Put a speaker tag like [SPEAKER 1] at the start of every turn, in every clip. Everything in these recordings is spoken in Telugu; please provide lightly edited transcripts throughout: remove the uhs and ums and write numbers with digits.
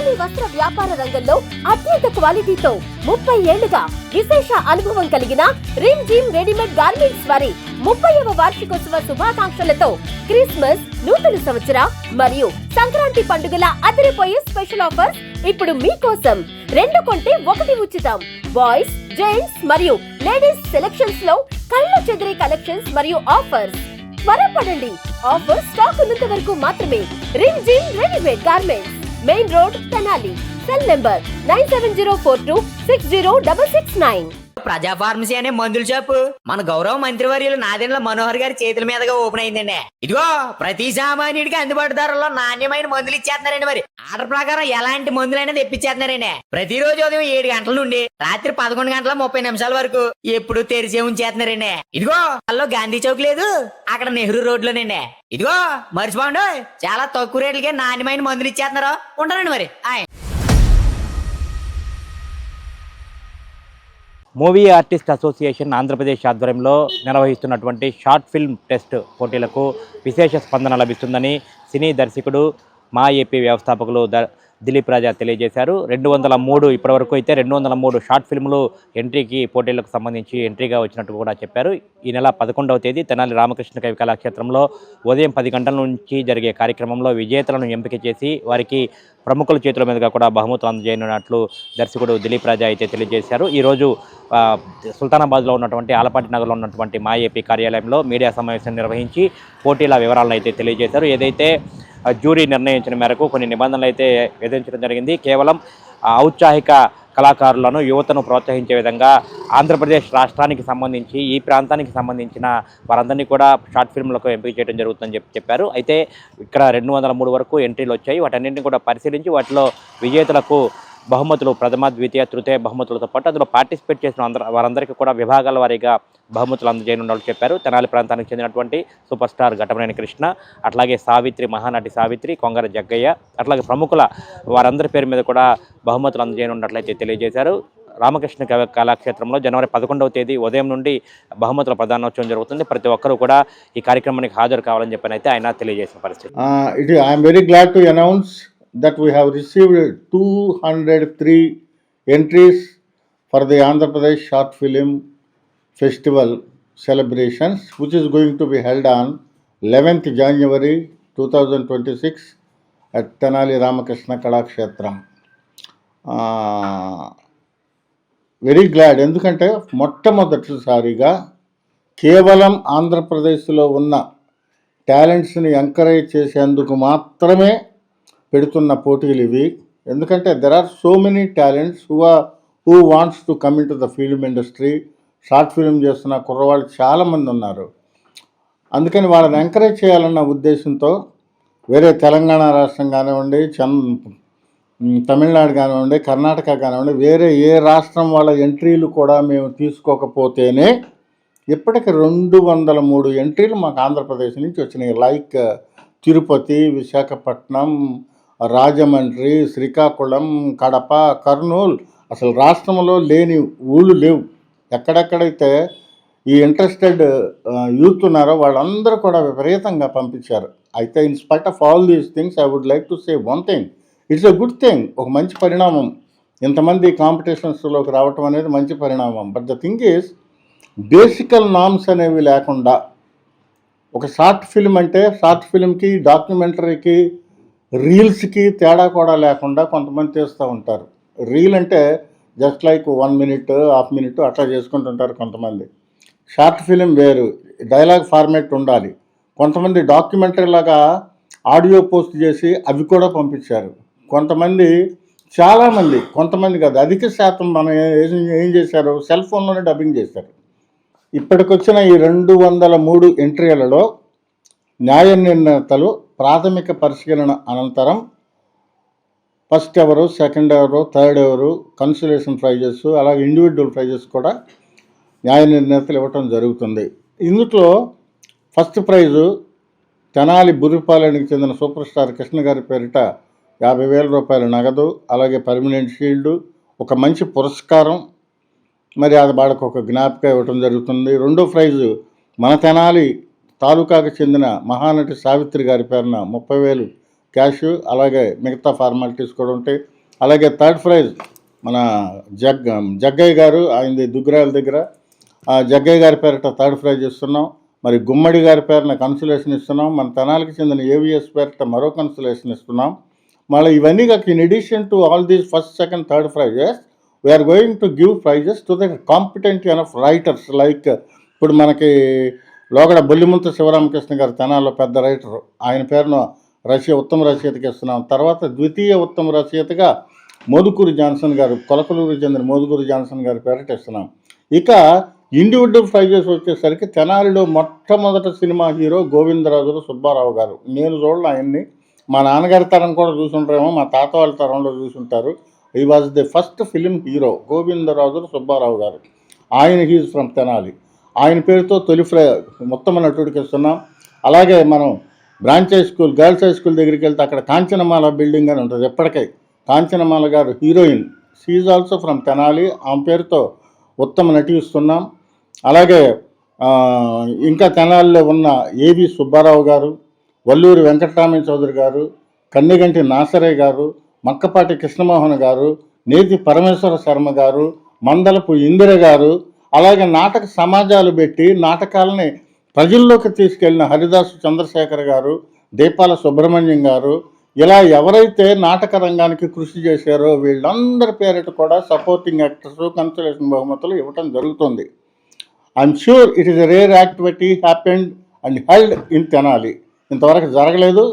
[SPEAKER 1] తెనాలి వస్త్ర వ్యాపార రంగంలో అత్యంత క్వాలిటీతో 30 ఏళ్లుగా విశేష అనుభవం కలిగిన రిమ్ జిమ్ రెడీమేడ్ గార్మెంట్స్ వారి 30వ వార్షికోత్సవ శుభాకాంక్షలతో క్రిస్మస్, నూతన సంవత్సర మరియు సంక్రాంతి పండుగల అదిరిపోయే స్పెషల్ ఆఫర్స్ ఇప్పుడు మీకోసం. 2 కొంటే 1 ఉచితం. బాయ్స్, జెంట్స్ మరియు లేడీస్ సెలక్షన్స్ లో కళ్ళు చెదిరే కలెక్షన్స్ మరియు ఆఫర్స్. త్వరపడండి, ఆఫర్ స్టాక్ ఉన్నంత వరకు మాత్రమే. Rim gym readymade garments, main road, Tenali. Cell number 9704260669.
[SPEAKER 2] ప్రజా ఫార్మసీ అనే మందుల షాపు మన గౌరవ మంత్రివర్యులు నాదెండ్ల మనోహర్ గారి చేతుల మీదుగా ఓపెన్ అయిందండి. ఇదిగో ప్రతి సామాన్యుడికి అందుబాటు ధరలో నాణ్యమైన మందులు ఇచ్చేస్తున్నారండి. మరి ఆర్డర్ ప్రకారం ఎలాంటి మందులైనా తెప్పించేస్తున్నారండి. ప్రతిరోజు ఉదయం 7 గంటల నుండి రాత్రి 11:30 వరకు ఎప్పుడు తెరిచే ఉంచేస్తున్నారండి. ఇదిగో అల్లో గాంధీ చౌక్ లేదు, అక్కడ నెహ్రూ రోడ్ లోనండి. ఇదిగో మర్చిపోండి, చాలా తక్కువ రేట్లకే నాణ్యమైన మందులు ఇచ్చేస్తున్నారు. ఉంటారండి మరి.
[SPEAKER 3] మూవీ ఆర్టిస్ట్ అసోసియేషన్ ఆంధ్రప్రదేశ్ ఆధ్వర్యంలో నిర్వహిస్తున్నటువంటి షార్ట్ ఫిల్మ్ టెస్ట్ పోటీలకు విశేష స్పందన లభిస్తుందని సినీ దర్శకుడు మా ఏపీ వ్యవస్థాపకులు దిలీప్ రాజా తెలియజేశారు. 203 ఇప్పటివరకు అయితే 203 షార్ట్ ఫిల్మ్లు ఎంట్రీకి పోటీలకు సంబంధించి ఎంట్రీగా వచ్చినట్టు కూడా చెప్పారు. ఈ నెల 11వ తేదీ తెనాలి రామకృష్ణ కవి కళాక్షేత్రంలో ఉదయం 10 గంటల నుంచి జరిగే కార్యక్రమంలో విజేతలను ఎంపిక చేసి వారికి ప్రముఖుల చేతుల మీదుగా కూడా బహుమతులు అందజేయనున్నట్లు దర్శకుడు దిలీప్ రాజా అయితే తెలియజేశారు. ఈరోజు సుల్తానాబాద్లో ఉన్నటువంటి ఆలపాటి నగర్లో ఉన్నటువంటి మా ఏపీ కార్యాలయంలో మీడియా సమావేశం నిర్వహించి పోటీల వివరాలను అయితే తెలియజేశారు. ఏదైతే జ్యూరీ నిర్ణయించిన మేరకు కొన్ని నిబంధనలు అయితే విధించడం జరిగింది. కేవలం ఔత్సాహిక కళాకారులను, యువతను ప్రోత్సహించే విధంగా ఆంధ్రప్రదేశ్ రాష్ట్రానికి సంబంధించి ఈ ప్రాంతానికి సంబంధించిన వారందరినీ కూడా షార్ట్ ఫిల్మ్లకు ఎంపిక చేయడం జరుగుతుందని చెప్పారు. అయితే ఇక్కడ 203 వరకు ఎంట్రీలు వచ్చాయి. వాటన్నింటినీ కూడా పరిశీలించి వాటిలో విజేతలకు బహుమతులు, ప్రథమ, ద్వితీయ, తృతీయ బహుమతులతో పాటు అందులో పార్టిసిపేట్ చేసిన వారందరికీ కూడా విభాగాల వారీగా బహుమతులు అందజేయనున్నట్లు చెప్పారు. తెనాలి ప్రాంతానికి చెందినటువంటి సూపర్ స్టార్ ఘటమనేని కృష్ణ, అట్లాగే సావిత్రి, మహానటి సావిత్రి, కొంగర జగ్గయ్య, అట్లాగే ప్రముఖుల వారందరి పేరు మీద కూడా బహుమతులు అందజేయనున్నట్లయితే తెలియజేశారు. రామకృష్ణ కళాక్షేత్రంలో జనవరి 11వ తేదీ ఉదయం నుండి బహుమతుల ప్రదానోత్సవం జరుగుతుంది. ప్రతి ఒక్కరూ కూడా ఈ కార్యక్రమానికి హాజరు కావాలని చెప్పని అయితే ఆయన తెలియజేసిన పరిస్థితి.
[SPEAKER 4] I'm very glad to announce that we have received 203 entries for the Andhra Pradesh Short Film Festival celebrations, which is going to be held on 11th January 2026 at Tenali Ramakrishna Kalakshetram. Very glad, ఎందుకంటే మొట్టమొదటిసారిగా కేవలం ఆంధ్రప్రదేశ్లో ఉన్న టాలెంట్స్ని ఎంకరేజ్ చేసేందుకు మాత్రమే పెడుతున్న పోటీలు ఇవి. ఎందుకంటే there are so many talents who wants to come in to the film industry. Short film చేస్తున్న కుర్రవాళ్ళు చాలామంది ఉన్నారు. అందుకని వాళ్ళని ఎంకరేజ్ చేయాలన్న ఉద్దేశంతో వేరే తెలంగాణ రాష్ట్రం కానివ్వండి, తమిళనాడు కానివ్వండి, కర్ణాటక కానివ్వండి, వేరే ఏ రాష్ట్రం వాళ్ళ ఎంట్రీలు కూడా మేము తీసుకోకపోతేనే ఇప్పటికి 203 ఎంట్రీలు మాకు ఆంధ్రప్రదేశ్ నుంచి వచ్చినాయి. లైక్ తిరుపతి, విశాఖపట్నం, రాజమండ్రి, శ్రీకాకుళం, కడప, కర్నూలు, అసలు రాష్ట్రంలో లేని ఊళ్ళు లేవు. ఎక్కడెక్కడైతే ఈ ఇంట్రెస్టెడ్ యూత్ ఉన్నారో వాళ్ళందరూ కూడా విపరీతంగా పంపించారు. అయితే in spite of all these things I would like to say one thing, it's a good thing. ఒక మంచి పరిణామం, ఇంతమంది కాంపిటీషన్స్లోకి రావటం అనేది మంచి పరిణామం. But the thing is, basic norms అనేవి లేకుండా ఒక షార్ట్ ఫిల్మ్ అంటే షార్ట్ ఫిల్మ్కి, డాక్యుమెంటరీకి, రీల్స్కి తేడా కూడా లేకుండా కొంతమంది తీస్తూ ఉంటారు. రీల్ అంటే జస్ట్ లైక్ 1 minute, ½ minute అట్లా చేసుకుంటుంటారు కొంతమంది. షార్ట్ ఫిలిం వేరు, డైలాగ్ ఫార్మేట్ ఉండాలి. కొంతమంది డాక్యుమెంటరీ లాగా ఆడియో పోస్ట్ చేసి అవి కూడా పంపించారు. చాలామంది, కొంతమంది కాదు, అధిక శాతం మనం ఏం చేశారు, సెల్ ఫోన్లోనే డబ్బింగ్ చేశారు. ఇప్పటికొచ్చిన ఈ 203 ఎంట్రీలలో న్యాయ నిర్ణేతలు ప్రాథమిక పరిశీలన అనంతరం ఫస్ట్ ఎవరు, సెకండ్ ఎవరు, థర్డ్ ఎవరు, కన్సలేషన్ ప్రైజెస్, అలాగే ఇండివిజువల్ ప్రైజెస్ కూడా న్యాయ నిర్ణేతలు ఇవ్వటం జరుగుతుంది. ఇందులో ఫస్ట్ ప్రైజు తెనాలి బుర్రిపాలెనికి చెందిన సూపర్ స్టార్ కృష్ణ గారి పేరిట 50,000 రూపాయల నగదు, అలాగే పర్మనెంట్ షీల్డు, ఒక మంచి పురస్కారం, మరి అది వాళ్ళకు ఒక జ్ఞాపిక ఇవ్వటం జరుగుతుంది. రెండో ప్రైజు మన తెనాలి తాలూకాకు చెందిన మహానటి సావిత్రి గారి పేరున 30,000 క్యాష్, అలాగే మిగతా ఫార్మాలిటీస్ కూడా ఉంటాయి. అలాగే థర్డ్ ప్రైజ్ మన జగ్గయ్య గారు, ఆయనది దుగ్గరాల దగ్గర, జగ్గయ్య గారి పేరిట థర్డ్ ప్రైజ్ ఇస్తున్నాం. మరి గుమ్మడి గారి పేరున కన్సులేషన్ ఇస్తున్నాం. మన తెనాలికి చెందిన ఏవిఎస్ పేరిట మరో కన్సులేషన్ ఇస్తున్నాం. మళ్ళీ ఇవన్నీ కాక in addition to all these first, second, third prizes we are going to give prizes to the competent enough writers. Like ఇప్పుడు మనకి లోగడ బొల్లిముంత శివరామకృష్ణ గారు తెనాల్లో పెద్ద రైటరు, ఆయన పేరును ఉత్తమ రచయితకి ఇస్తున్నాం. తర్వాత ద్వితీయ ఉత్తమ రచయితగా మోదుకూరి జాన్సన్ గారు, కొలకలూరు చెందిన మోదుకూరి జాన్సన్ గారి పేరిట ఇస్తున్నాం. ఇక ఇండివిజువల్ ప్రైజెస్ వచ్చేసరికి తెనాలిలో మొట్టమొదటి సినిమా హీరో గోవిందరాజులు సుబ్బారావు గారు. నేను చూడాలి ఆయన్ని, మా నాన్నగారి తరం కూడా చూసుంటారేమో, మా తాత వాళ్ళ తరంలో చూసుంటారు. ఈ was the first film hero Govindarajulu Subbarao గారు. ఆయన హీజ్ ఫ్రమ్ తెనాలి. ఆయన పేరుతో తొలి మొత్తం నటుడికి ఇస్తున్నాం. అలాగే మనం branch high school, girls high school దగ్గరికి వెళ్తే అక్కడ కాంచనమాల బిల్డింగ్ అని ఉంటుంది. ఎప్పటికీ Kanchanamala garu heroine, she also from Tenali. ఆమె పేరుతో ఉత్తమ నటి ఇస్తున్నాం. అలాగే ఇంకా తెనాలిలో ఉన్న ఏవి సుబ్బారావు గారు, వల్లూరి వెంకటరామయ్య చౌదరి గారు, కన్నెగంటి నాసరయ్య గారు, మక్కపాటి కృష్ణమోహన్ గారు, నేతి పరమేశ్వర శర్మ గారు, మందలపు ఇందిర గారు, అలాగే నాటక సమాజాలు పెట్టి నాటకాలని ప్రజల్లోకి తీసుకెళ్లిన హరిదాసు చంద్రశేఖర్ గారు, దీపాల సుబ్రహ్మణ్యం గారు, ఇలా ఎవరైతే నాటక రంగానికి కృషి చేశారో వీళ్ళందరి పేరిట కూడా సపోర్టింగ్ యాక్టర్స్ కన్సలేషన్ బహుమతులు ఇవ్వటం జరుగుతుంది. I'm sure it is a rare activity happened and held in Tenali. ఇంతవరకు జరగలేదు,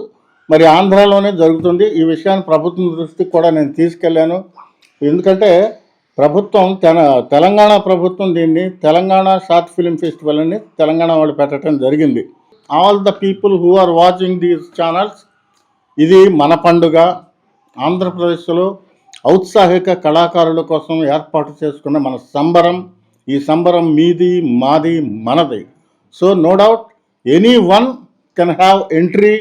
[SPEAKER 4] మరి ఆంధ్రాలోనే జరుగుతుంది. ఈ విషయాన్ని ప్రభుత్వం దృష్టికి కూడా నేను తీసుకెళ్ళాను. ఎందుకంటే ప్రభుత్వం తెలంగాణ ప్రభుత్వం దీన్ని తెలంగాణ షార్ట్ ఫిల్మ్ ఫెస్టివల్ అని తెలంగాణ వాళ్ళు పెట్టడం జరిగింది. All the people who are watching these channels, ఇది మన పండుగ. ఆంధ్రప్రదేశ్లో ఔత్సాహిక కళాకారుల కోసం ఏర్పాటు చేసుకున్న మన సంబరం. ఈ సంబరం మీది, మాది, మనది. So no doubt anyone can have entry.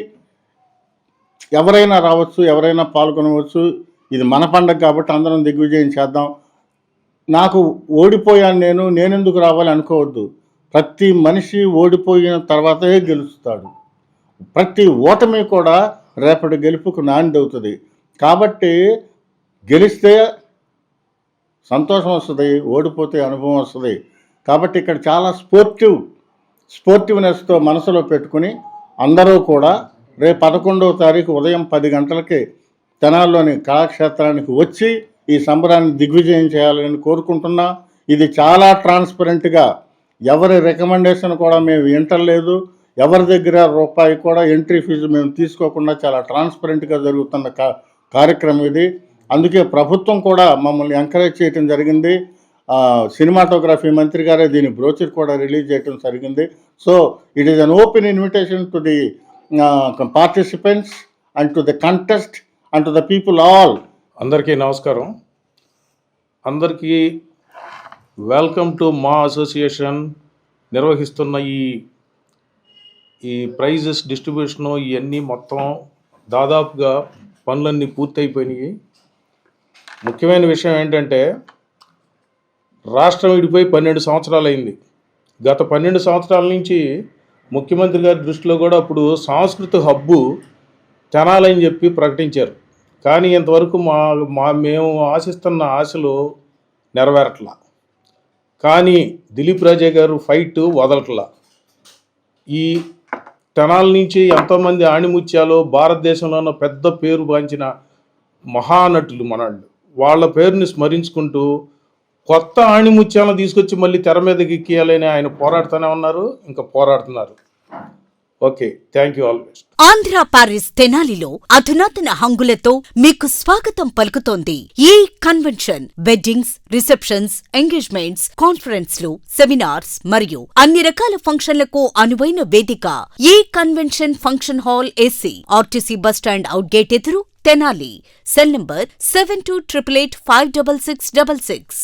[SPEAKER 4] ఎవరైనా రావచ్చు, ఎవరైనా పాల్గొనవచ్చు. ఇది మన పండుగ కాబట్టి అందరం దిగ్విజయం చేద్దాం. నాకు ఓడిపోయాను నేనెందుకు రావాలి అనుకోవద్దు. ప్రతి మనిషి ఓడిపోయిన తర్వాతే గెలుస్తాడు. ప్రతి ఓటమి కూడా రేపటి గెలుపుకు నాంది అవుతుంది. కాబట్టి గెలిస్తే సంతోషం వస్తుంది, ఓడిపోతే అనుభవం వస్తుంది. కాబట్టి ఇక్కడ చాలా స్పోర్టివ్నెస్తో మనసులో పెట్టుకుని అందరూ కూడా రేపు 11వ తారీఖు ఉదయం 10 గంటలకి తెనాల్లోని కళాక్షేత్రానికి వచ్చి ఈ సంబరాన్ని దిగ్విజయం చేయాలని కోరుకుంటున్నా. ఇది చాలా ట్రాన్స్పరెంట్గా, ఎవరి రికమెండేషన్ కూడా మేము వింటలేదు, ఎవరి దగ్గర రూపాయి కూడా ఎంట్రీ ఫీజు మేము తీసుకోకుండా చాలా ట్రాన్స్పరెంట్గా జరుగుతున్న కార్యక్రమం ఇది. అందుకే ప్రభుత్వం కూడా మమ్మల్ని ఎంకరేజ్ చేయడం జరిగింది. సినిమాటోగ్రఫీ మంత్రి గారే దీని బ్రోచర్ కూడా రిలీజ్ చేయడం జరిగింది. So it is an open invitation to the participants and to the contest and to the people all.
[SPEAKER 5] అందరికీ నమస్కారం. అందరికీ వెల్కమ్ టు మా అసోసియేషన్ నిర్వహిస్తున్న ఈ ప్రైజెస్ డిస్ట్రిబ్యూషను ఇవన్నీ మొత్తం దాదాపుగా పనులన్నీ పూర్తయిపోయినాయి. ముఖ్యమైన విషయం ఏంటంటే రాష్ట్రం విడిపోయి 12 సంవత్సరాలు అయింది. గత 12 సంవత్సరాల నుంచి ముఖ్యమంత్రి గారి దృష్టిలో కూడా అప్పుడు సాంస్కృతిక హబ్బు తెనాలని చెప్పి ప్రకటించారు. కానీ ఇంతవరకు మేము ఆశిస్తున్న ఆశలు నెరవేరట్లా. కానీ దిలీప్ రాజే గారు ఫైట్ వదలట్లా. ఈ తెనాలి నుంచి ఎంతోమంది ఆణిముత్యాలు భారతదేశంలో ఉన్న పెద్ద పేరు గాంచిన మహానటులు మనళ్ళు, వాళ్ళ పేరుని స్మరించుకుంటూ కొత్త ఆణిముత్యాలను తీసుకొచ్చి మళ్ళీ తెర మీదకి ఎక్కియాలని ఆయన పోరాడుతూనే ఉన్నారు, ఇంకా పోరాడుతున్నారు. Okay, thank you always.
[SPEAKER 6] Andhra Paris తెనాలిలో అధునాతన హంగులతో మీకు స్వాగతం పలుకుతోంది ఈ కన్వెన్షన్. వెడ్డింగ్స్, రిసెప్షన్స్, ఎంగేజ్మెంట్స్, కాన్ఫరెన్స్లు, సెమినార్స్ మరియు అన్ని రకాల ఫంక్షన్లకు అనువైన వేదిక. ఈ convention function hall AC, RTC bus stand out gate ఎదురు, తెనాలి. Cell number 7288856666.